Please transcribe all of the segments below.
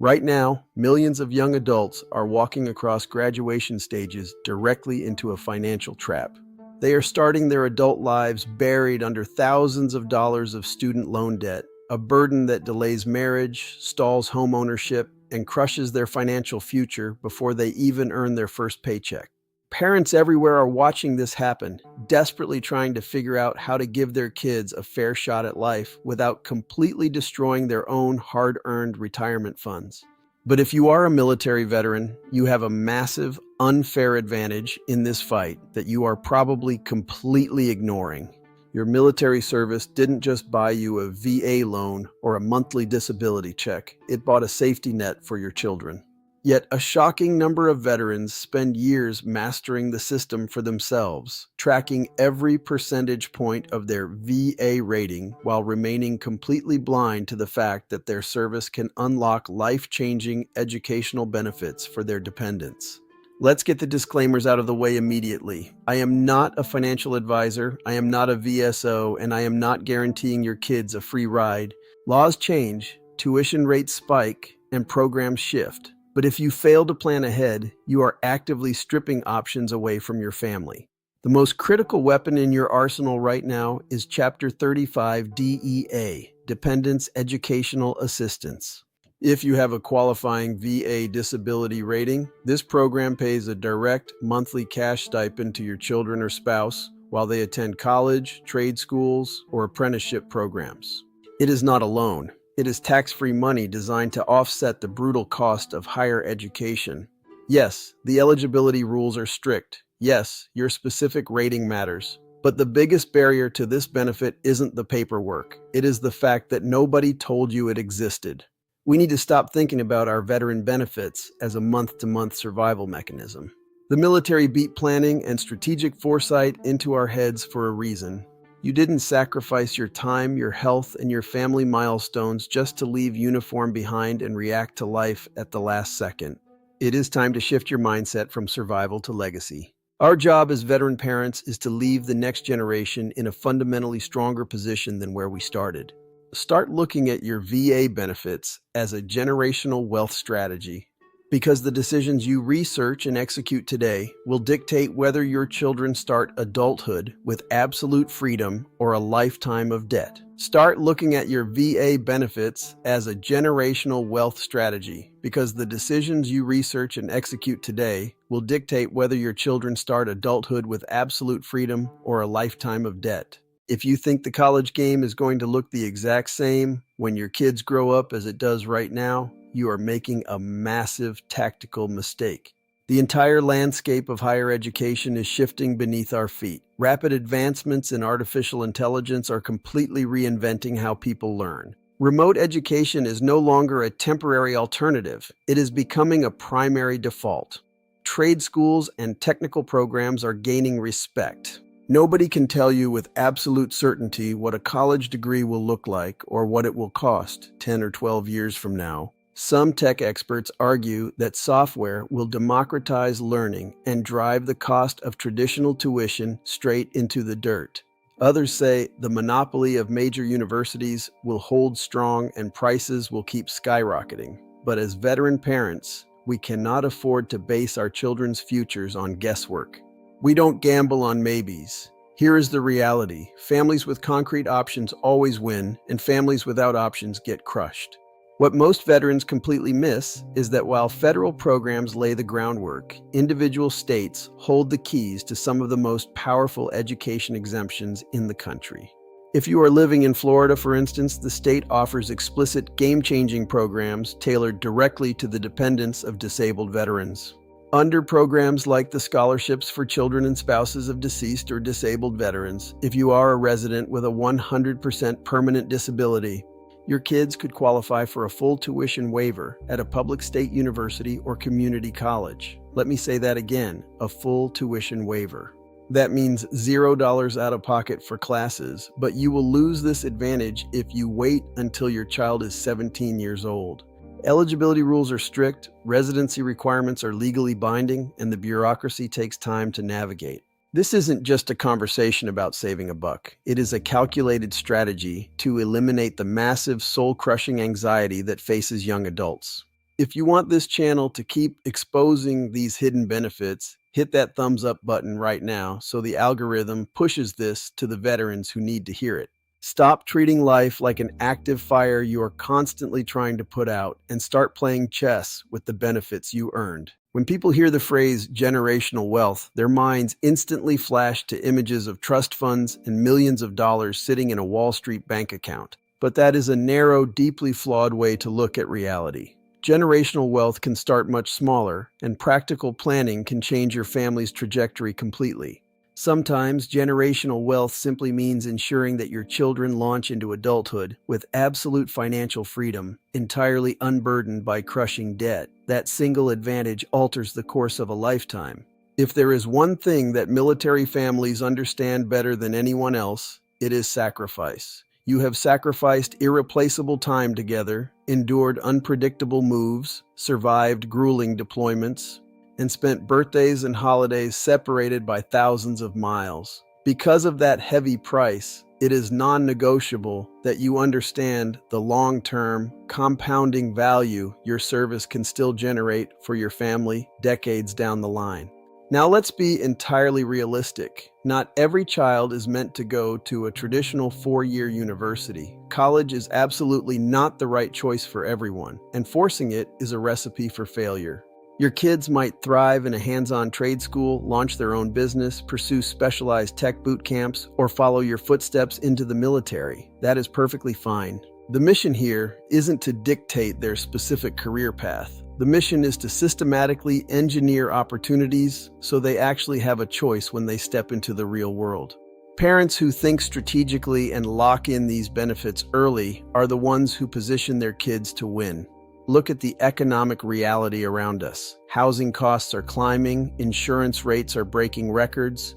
Right now, millions of young adults are walking across graduation stages directly into a financial trap. They are starting their adult lives buried under thousands of dollars of student loan debt, a burden that delays marriage, stalls home ownership, and crushes their financial future before they even earn their first paycheck. Parents everywhere are watching this happen, desperately trying to figure out how to give their kids a fair shot at life without completely destroying their own hard-earned retirement funds. But if you are a military veteran, you have a massive, unfair advantage in this fight that you are probably completely ignoring. Your military service didn't just buy you a VA loan or a monthly disability check, it bought a safety net for your children. Yet a shocking number of veterans spend years mastering the system for themselves, tracking every percentage point of their VA rating while remaining completely blind to the fact that their service can unlock life-changing educational benefits for their dependents. Let's get the disclaimers out of the way immediately. I am not a financial advisor, I am not a VSO, and I am not guaranteeing your kids a free ride. Laws change, tuition rates spike, and programs shift. But if you fail to plan ahead, you are actively stripping options away from your family. The most critical weapon in your arsenal right now is Chapter 35 DEA, Dependents Educational Assistance. If you have a qualifying VA disability rating, this program pays a direct monthly cash stipend to your children or spouse while they attend college, trade schools, or apprenticeship programs. It is not a loan. It is tax-free money designed to offset the brutal cost of higher education. Yes, the eligibility rules are strict. Yes, your specific rating matters. But the biggest barrier to this benefit isn't the paperwork. It is the fact that nobody told you it existed. We need to stop thinking about our veteran benefits as a month-to-month survival mechanism. The military beat planning and strategic foresight into our heads for a reason. You didn't sacrifice your time, your health, and your family milestones just to leave uniform behind and react to life at the last second. It is time to shift your mindset from survival to legacy. Our job as veteran parents is to leave the next generation in a fundamentally stronger position than where we started. Start looking at your VA benefits as a generational wealth strategy, because the decisions you research and execute today will dictate whether your children start adulthood with absolute freedom or a lifetime of debt. Start looking at your VA benefits as a generational wealth strategy, because the decisions you research and execute today will dictate whether your children start adulthood with absolute freedom or a lifetime of debt. If you think the college game is going to look the exact same when your kids grow up as it does right now, you are making a massive tactical mistake. The entire landscape of higher education is shifting beneath our feet. Rapid advancements in artificial intelligence are completely reinventing how people learn. Remote education is no longer a temporary alternative. It is becoming a primary default. Trade schools and technical programs are gaining respect. Nobody can tell you with absolute certainty what a college degree will look like or what it will cost 10 or 12 years from now. Some tech experts argue that software will democratize learning and drive the cost of traditional tuition straight into the dirt. Others say the monopoly of major universities will hold strong and prices will keep skyrocketing. But as veteran parents, we cannot afford to base our children's futures on guesswork. We don't gamble on maybes. Here is the reality. Families with concrete options always win, and families without options get crushed. What most veterans completely miss is that while federal programs lay the groundwork, individual states hold the keys to some of the most powerful education exemptions in the country. If you are living in Florida, for instance, the state offers explicit game-changing programs tailored directly to the dependents of disabled veterans. Under programs like the Scholarships for Children and Spouses of Deceased or Disabled Veterans, if you are a resident with a 100% permanent disability, your kids could qualify for a full tuition waiver at a public state university or community college. Let me say that again, a full tuition waiver. That means $0 out of pocket for classes, but you will lose this advantage if you wait until your child is 17 years old. Eligibility rules are strict, residency requirements are legally binding, and the bureaucracy takes time to navigate. This isn't just a conversation about saving a buck. It is a calculated strategy to eliminate the massive soul-crushing anxiety that faces young adults. If you want this channel to keep exposing these hidden benefits, hit that thumbs up button right now so the algorithm pushes this to the veterans who need to hear it. Stop treating life like an active fire you are constantly trying to put out and start playing chess with the benefits you earned. When people hear the phrase generational wealth, their minds instantly flash to images of trust funds and millions of dollars sitting in a Wall Street bank account. But that is a narrow, deeply flawed way to look at reality. Generational wealth can start much smaller, and practical planning can change your family's trajectory completely. Sometimes generational wealth simply means ensuring that your children launch into adulthood with absolute financial freedom, entirely unburdened by crushing debt. That single advantage alters the course of a lifetime. If there is one thing that military families understand better than anyone else, it is sacrifice. You have sacrificed irreplaceable time together, endured unpredictable moves, survived grueling deployments, and spent birthdays and holidays separated by thousands of miles. Because of that heavy price, it is non-negotiable that you understand the long-term, compounding value your service can still generate for your family decades down the line. Now let's be entirely realistic. Not every child is meant to go to a traditional 4-year university. College is absolutely not the right choice for everyone, and forcing it is a recipe for failure. Your kids might thrive in a hands-on trade school, launch their own business, pursue specialized tech boot camps, or follow your footsteps into the military. That is perfectly fine. The mission here isn't to dictate their specific career path. The mission is to systematically engineer opportunities so they actually have a choice when they step into the real world. Parents who think strategically and lock in these benefits early are the ones who position their kids to win. Look at the economic reality around us. Housing costs are climbing, insurance rates are breaking records,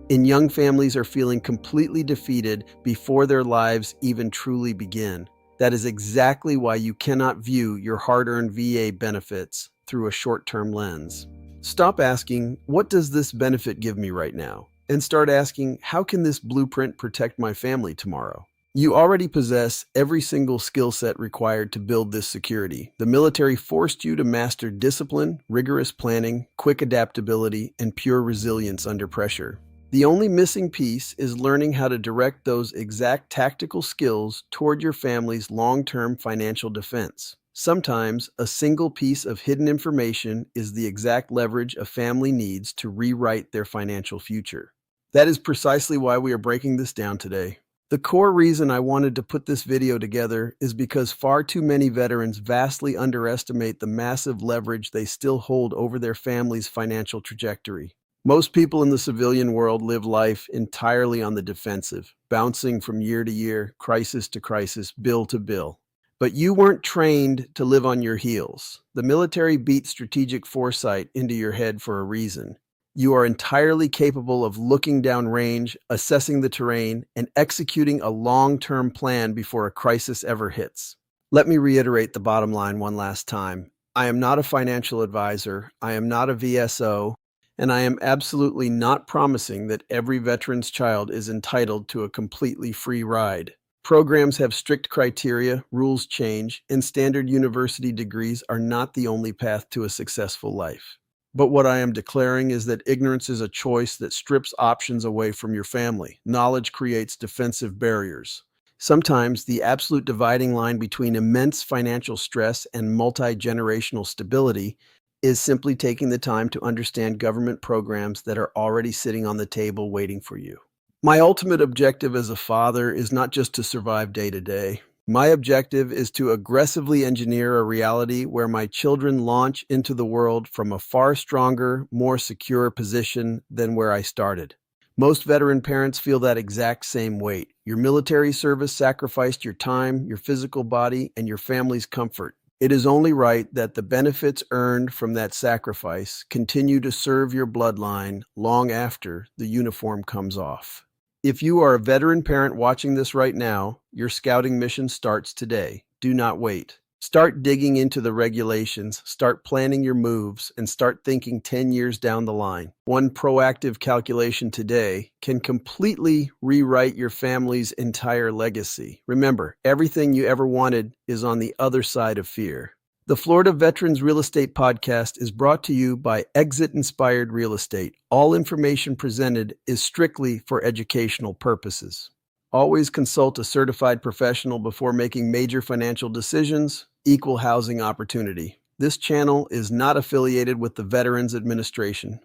and young families are feeling completely defeated before their lives even truly begin. That is exactly why you cannot view your hard-earned VA benefits through a short-term lens. Stop asking, what does this benefit give me right now? And start asking, how can this blueprint protect my family tomorrow? You already possess every single skill set required to build this security. The military forced you to master discipline, rigorous planning, quick adaptability, and pure resilience under pressure. The only missing piece is learning how to direct those exact tactical skills toward your family's long-term financial defense. Sometimes, a single piece of hidden information is the exact leverage a family needs to rewrite their financial future. That is precisely why we are breaking this down today. The core reason I wanted to put this video together is because far too many veterans vastly underestimate the massive leverage they still hold over their family's financial trajectory. Most people in the civilian world live life entirely on the defensive, bouncing from year to year, crisis to crisis, bill to bill. But you weren't trained to live on your heels. The military beat strategic foresight into your head for a reason. You are entirely capable of looking downrange, assessing the terrain, and executing a long-term plan before a crisis ever hits. Let me reiterate the bottom line one last time. I am not a financial advisor. I am not a VSO. And I am absolutely not promising that every veteran's child is entitled to a completely free ride. Programs have strict criteria, rules change, and standard university degrees are not the only path to a successful life. But what I am declaring is that ignorance is a choice that strips options away from your family. Knowledge creates defensive barriers. Sometimes the absolute dividing line between immense financial stress and multi-generational stability is simply taking the time to understand government programs that are already sitting on the table waiting for you. My ultimate objective as a father is not just to survive day to day. My objective is to aggressively engineer a reality where my children launch into the world from a far stronger, more secure position than where I started. Most veteran parents feel that exact same weight. Your military service sacrificed your time, your physical body, and your family's comfort. It is only right that the benefits earned from that sacrifice continue to serve your bloodline long after the uniform comes off. If you are a veteran parent watching this right now, your scouting mission starts today. Do not wait. Start digging into the regulations, start planning your moves, and start thinking 10 years down the line. One proactive calculation today can completely rewrite your family's entire legacy. Remember, everything you ever wanted is on the other side of fear. The Florida Veterans Real Estate Podcast is brought to you by Exit Inspired Real Estate. All information presented is strictly for educational purposes. Always consult a certified professional before making major financial decisions. Equal housing opportunity. This channel is not affiliated with the Veterans Administration.